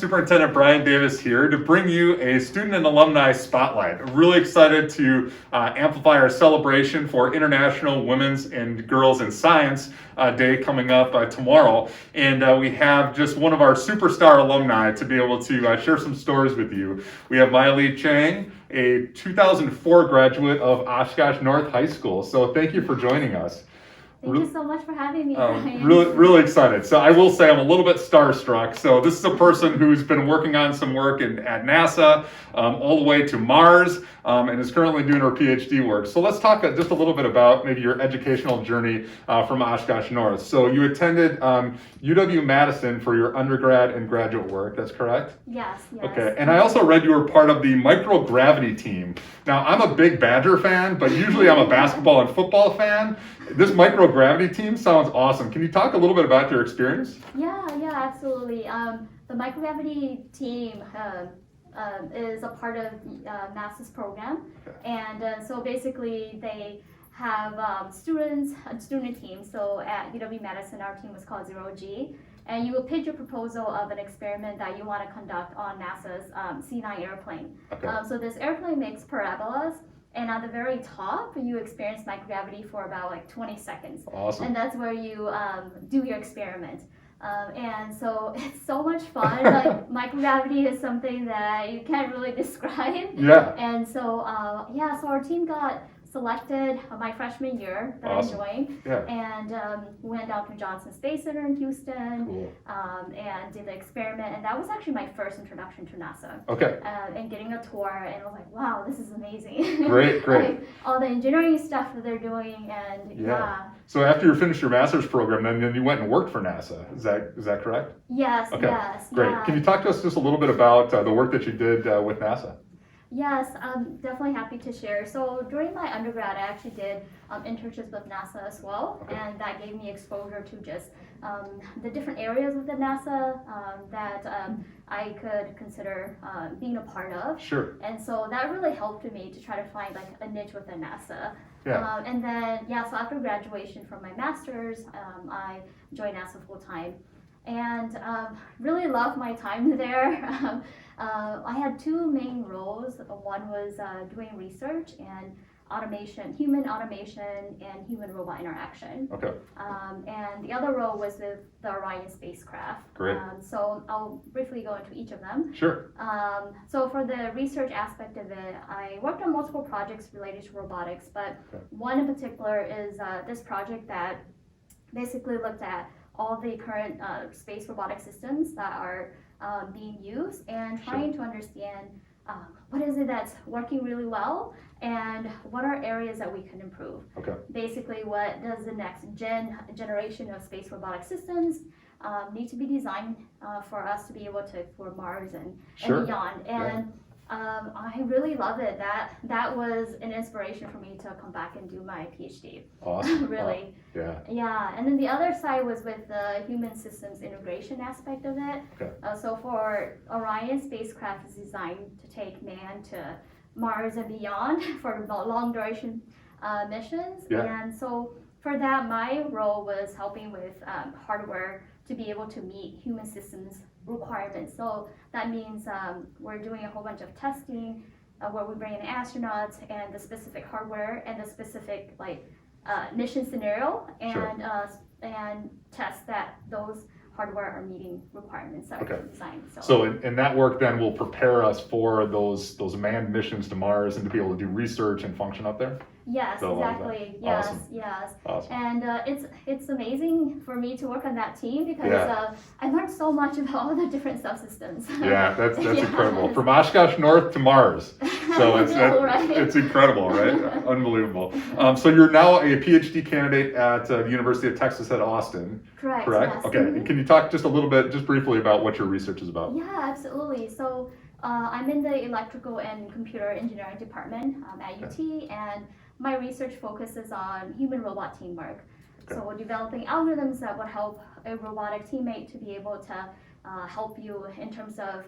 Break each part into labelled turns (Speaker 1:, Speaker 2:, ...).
Speaker 1: Superintendent Bryan Davis here to bring you a Student and Alumni Spotlight. I'm really excited to amplify our celebration for International Women's and Girls in Science Day coming up tomorrow. And we have just one of our superstar alumni to be able to share some stories with you. We have Mai Lee Chang, a 2004 graduate of Oshkosh North High School. So thank you for joining us.
Speaker 2: Thank you so much for having me.
Speaker 1: Really excited. So I will say I'm a little bit starstruck. So this is a person who's been working on some work at NASA, all the way to Mars, and is currently doing her PhD work. So let's talk just a little bit about maybe your educational journey from Oshkosh North. So you attended UW-Madison for your undergrad and graduate work. That's correct?
Speaker 2: Yes.
Speaker 1: Okay. And I also read you were part of the microgravity team. Now I'm a big Badger fan, but usually I'm a basketball and football fan. This microgravity team sounds awesome. Can you talk a little bit about your experience?
Speaker 2: Yeah, absolutely. The microgravity team is a part of NASA's program, and so basically they have student teams. So at UW-Madison, our team was called 0G, and you will pitch your proposal of an experiment that you want to conduct on NASA's C9 airplane. So this airplane makes parabolas. And at the very top, you experience microgravity for about like 20 seconds.
Speaker 1: Awesome.
Speaker 2: And that's where you do your experiment. And so it's so much fun. Like microgravity is something that you can't really describe.
Speaker 1: Yeah.
Speaker 2: And so, so our team got selected my freshman year that
Speaker 1: Awesome.
Speaker 2: I joined, and went down to Johnson Space Center in Houston,
Speaker 1: Cool.
Speaker 2: And did the experiment, and that was actually my first introduction to NASA.
Speaker 1: Okay.
Speaker 2: And getting a tour, and I was like, wow, this is amazing.
Speaker 1: Great.
Speaker 2: Like, all the engineering stuff that they're doing, and
Speaker 1: So after you finished your master's program, then you went and worked for NASA. Is that correct?
Speaker 2: Yes.
Speaker 1: Okay.
Speaker 2: Yes.
Speaker 1: Great.
Speaker 2: Yeah.
Speaker 1: Can you talk to us just a little bit about the work that you did with NASA?
Speaker 2: Yes, I'm definitely happy to share. So during my undergrad, I actually did internships with NASA as well, and that gave me exposure to just the different areas within NASA that I could consider being a part of.
Speaker 1: Sure.
Speaker 2: And so that really helped me to try to find like a niche within NASA.
Speaker 1: Yeah.
Speaker 2: And then, so after graduation from my master's, I joined NASA full time. And really loved my time there. I had two main roles. One was doing research and automation, human automation and human robot interaction.
Speaker 1: Okay.
Speaker 2: And the other role was with the Orion spacecraft.
Speaker 1: Great.
Speaker 2: So I'll briefly go into each of them.
Speaker 1: Sure.
Speaker 2: So for the research aspect of it, I worked on multiple projects related to robotics, but one in particular is this project that basically looked at all the current space robotic systems that are being used and trying to understand what is it that's working really well and what are areas that we can improve.
Speaker 1: Okay.
Speaker 2: Basically, what does the next generation of space robotic systems need to be designed for us to be able to explore Mars and beyond. And I really love it. That was an inspiration for me to come back and do my PhD.
Speaker 1: Awesome.
Speaker 2: Really.
Speaker 1: Wow.
Speaker 2: Yeah. And then the other side was with the human systems integration aspect of it.
Speaker 1: Okay.
Speaker 2: So for Orion spacecraft is designed to take man to Mars and beyond for long duration missions.
Speaker 1: Yeah.
Speaker 2: And so for that, my role was helping with hardware to be able to meet human systems requirements. So that means we're doing a whole bunch of testing where we bring in astronauts and the specific hardware and the specific mission scenario and test that those hardware are meeting requirements that are designed.
Speaker 1: So and that work then will prepare us for those manned missions to Mars and to be able to do research and function up there?
Speaker 2: Yes, exactly. Yes,
Speaker 1: awesome.
Speaker 2: Yes.
Speaker 1: Awesome.
Speaker 2: And it's amazing for me to work on that team because I learned so much about all the different subsystems.
Speaker 1: Yeah, that's incredible. From Oshkosh North to Mars. So it's incredible, right? Unbelievable. So you're now a PhD candidate at the University of Texas at Austin.
Speaker 2: Correct. Yes.
Speaker 1: Okay. And can you talk just a little bit, just briefly, about what your research is about?
Speaker 2: Yeah, absolutely. So I'm in the electrical and computer engineering department at UT, and my research focuses on human-robot teamwork. So we're developing algorithms that would help a robotic teammate to be able to help you in terms of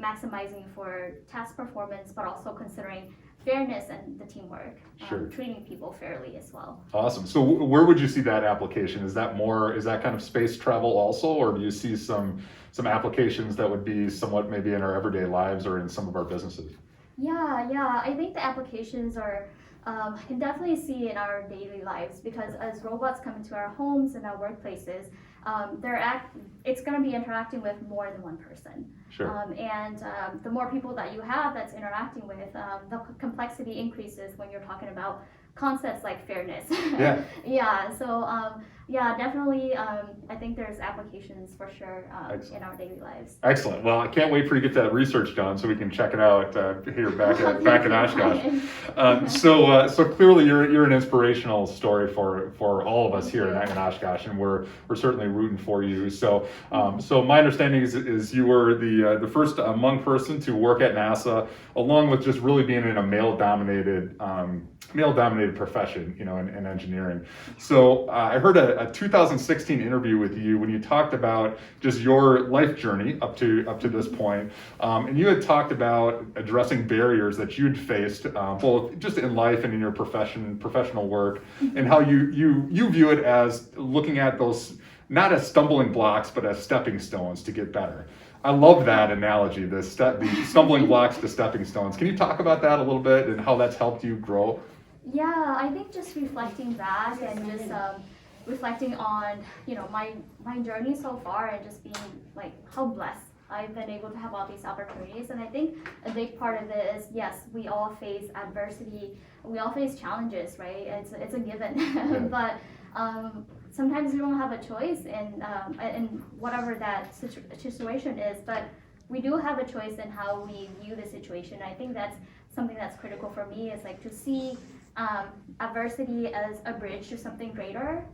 Speaker 2: maximizing for task performance, but also considering fairness and the teamwork,
Speaker 1: Sure.
Speaker 2: treating people fairly as well.
Speaker 1: Awesome. So where would you see that application? Is that kind of space travel also, or do you see some applications that would be somewhat maybe in our everyday lives or in some of our businesses?
Speaker 2: Yeah. I think the applications are, can definitely see in our daily lives, because as robots come into our homes and our workplaces, it's going to be interacting with more than one person.
Speaker 1: Sure.
Speaker 2: The more people that you have that's interacting with, the complexity increases when you're talking about concepts like fairness.
Speaker 1: Yeah.
Speaker 2: Yeah. So definitely. I think there's applications for sure in our daily lives.
Speaker 1: Excellent. Well, I can't wait for you to get that research done so we can check it out here back in Oshkosh. So clearly you're an inspirational story for all of us here in Oshkosh, and we're certainly rooting for you. So my understanding is you were the first Hmong person to work at NASA, along with just really being in a male-dominated profession, in engineering. So I heard a 2016 interview with you when you talked about just your life journey up to this point, and you had talked about addressing barriers that you'd faced, both just in life and in your professional work, and how you view it as looking at those not as stumbling blocks, but as stepping stones to get better. I love that analogy, the stumbling blocks to stepping stones. Can you talk about that a little bit and how that's helped you grow?
Speaker 2: Yeah, I think just reflecting back and just reflecting on my journey so far, and just being like how blessed I've been able to have all these opportunities. And I think a big part of it is, yes, we all face adversity, we all face challenges, right? It's a given.
Speaker 1: Yeah.
Speaker 2: But sometimes we don't have a choice in whatever that situation is, but we do have a choice in how we view the situation. I think that's something that's critical for me, is like to see adversity as a bridge to something greater,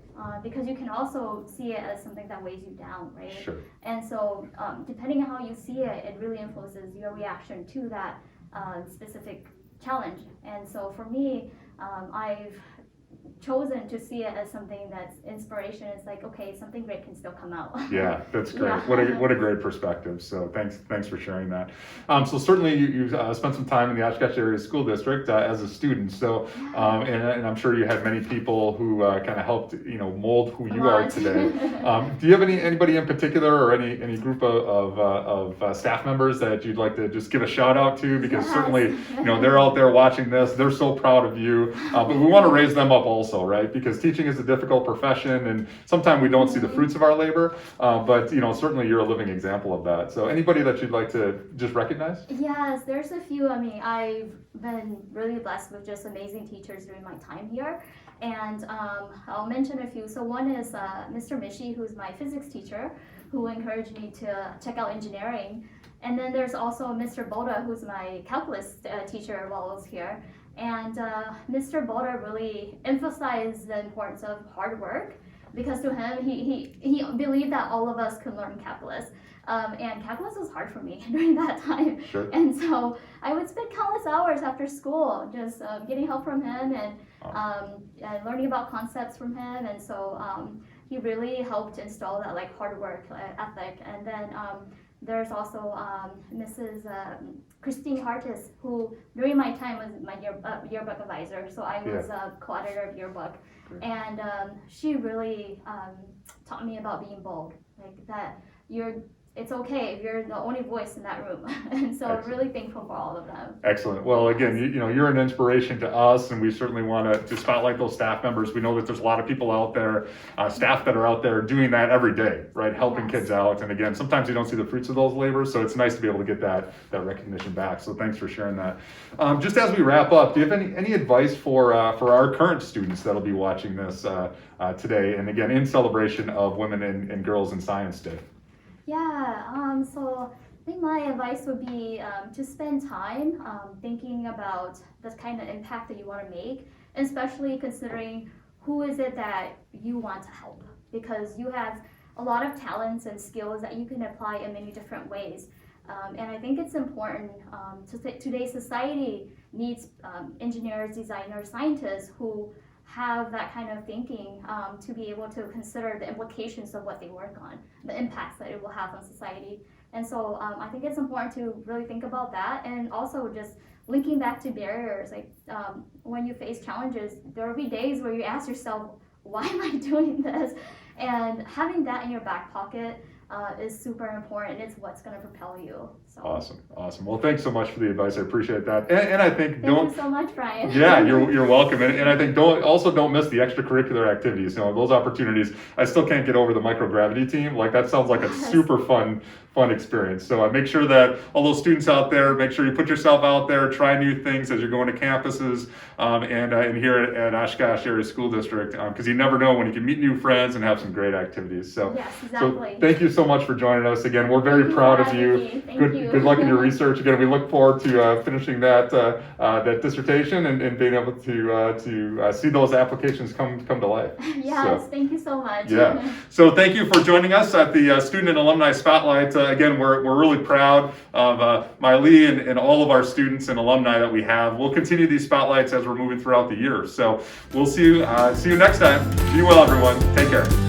Speaker 2: because you can also see it as something that weighs you down, right?
Speaker 1: Sure.
Speaker 2: And so depending on how you see it, it really influences your reaction to that specific challenge. And so for me, I've chosen to see it as something that's inspiration. It's like, okay, something great can still come out.
Speaker 1: Yeah, that's great.
Speaker 2: Yeah.
Speaker 1: What a great perspective. So thanks for sharing that. So certainly you've spent some time in the Oshkosh Area School District as a student. So and I'm sure you had many people who kind of helped mold who you are today. Do you have anybody in particular, or any group of staff members that you'd like to just give a shout out to? Because certainly they're out there watching this. They're so proud of you. But we want to raise them up also, right? Because teaching is a difficult profession, and sometimes we don't see the fruits of our labor, but certainly you're a living example of that. So anybody that you'd like to just recognize?
Speaker 2: Yes, there's a few. I mean, I've been really blessed with just amazing teachers during my time here, and I'll mention a few. So one is Mr. Mishi, who's my physics teacher, who encouraged me to check out engineering. And then there's also Mr. Boda, who's my calculus teacher while I was here. And Mr. Boda really emphasized the importance of hard work, because to him, he believed that all of us could learn calculus. And calculus was hard for me during that time.
Speaker 1: Sure.
Speaker 2: And so I would spend countless hours after school just getting help from him and learning about concepts from him. And so he really helped install that hard work ethic. And then there's also Mrs. Christine Hartis, who during my time was my yearbook advisor. So I was a co-editor of yearbook.
Speaker 1: Great.
Speaker 2: And she really taught me about being bold, that it's okay if you're the only voice in that room. And so I'm really thankful for all of them.
Speaker 1: Excellent. Well, again, you're an inspiration to us, and we certainly want to spotlight those staff members. We know that there's a lot of people out there, staff that are out there doing that every day, right? Helping kids out. And again, sometimes you don't see the fruits of those labors, so it's nice to be able to get that recognition back. So thanks for sharing that. Just as we wrap up, do you have any advice for our current students that'll be watching this today? And again, in celebration of Women and Girls in Science Day.
Speaker 2: Yeah, so I think my advice would be to spend time thinking about the kind of impact that you want to make, especially considering who is it that you want to help, because you have a lot of talents and skills that you can apply in many different ways. And I think it's important today's society needs engineers, designers, scientists who have that kind of thinking to be able to consider the implications of what they work on, the impacts that it will have on society. And so I think it's important to really think about that, and also just linking back to barriers. Like when you face challenges, there will be days where you ask yourself, why am I doing this? And having that in your back pocket is super important. It's what's going to propel you. So.
Speaker 1: Awesome. Well, thanks so much for the advice. I appreciate that. And I think
Speaker 2: Thank you so much, Brian.
Speaker 1: Yeah, you're welcome. And I think don't miss the extracurricular activities. Those opportunities. I still can't get over the microgravity team. Like that sounds like a super fun experience. So make sure that all those students out there, make sure you put yourself out there, try new things as you're going to campuses and here at Oshkosh Area School District, because you never know when you can meet new friends and have some great activities. So,
Speaker 2: yes, exactly.
Speaker 1: So thank you so much for joining us again. We're very proud of you. Good luck in your research. Again, we look forward to finishing that dissertation and being able to see those applications come to life.
Speaker 2: Yes, thank you so much.
Speaker 1: Yeah. So thank you for joining us at the Student and Alumni Spotlight. Again, we're really proud of Mai Lee and all of our students and alumni that we have. We'll continue these spotlights as we're moving throughout the year. So we'll see you next time. Be well, everyone. Take care.